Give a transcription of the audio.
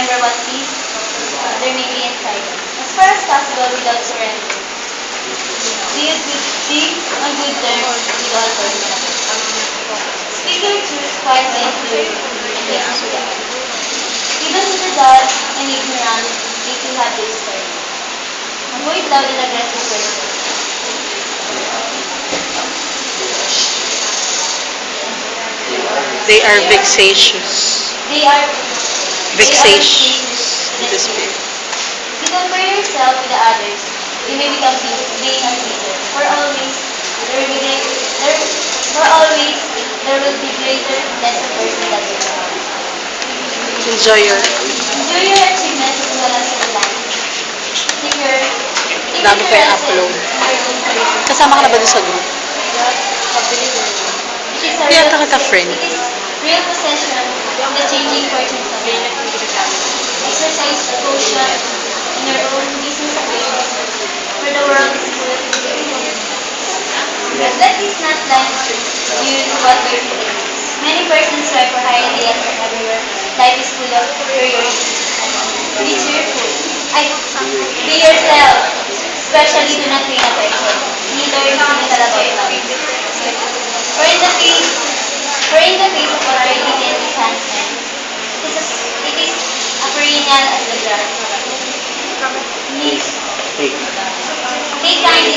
remember what peace there may be inside. As far as possible without surrender. Be on good terms with all persons. Speak your truth quietly and clearly, and listen to them. Even to the dull and ignorant, if you have this story. Avoid loud and aggressive persons. They are vexatious. Vexatious in the spirit. If you compare yourself with the others, you may become being a leader. There will be greater, less a person that you know. Enjoy your... Enjoy your achievements as well as your life. Take Dami ko yung upload. Kasama ka na ba doon sa group? Hindi ata kita friend. It is real possession of the changing fortunes of life. Exercise devotion in your own business affairs, for the world is full of evil. But let this not blind you to what we're doing. Many persons strive for higher ideals and everywhere. Life is full of priorities. Be cheerful. Be yourself. Especially do not pay attention. Neither is little about love. For in the face of authority and enhancement, it is a perennial as the grass. Take kindly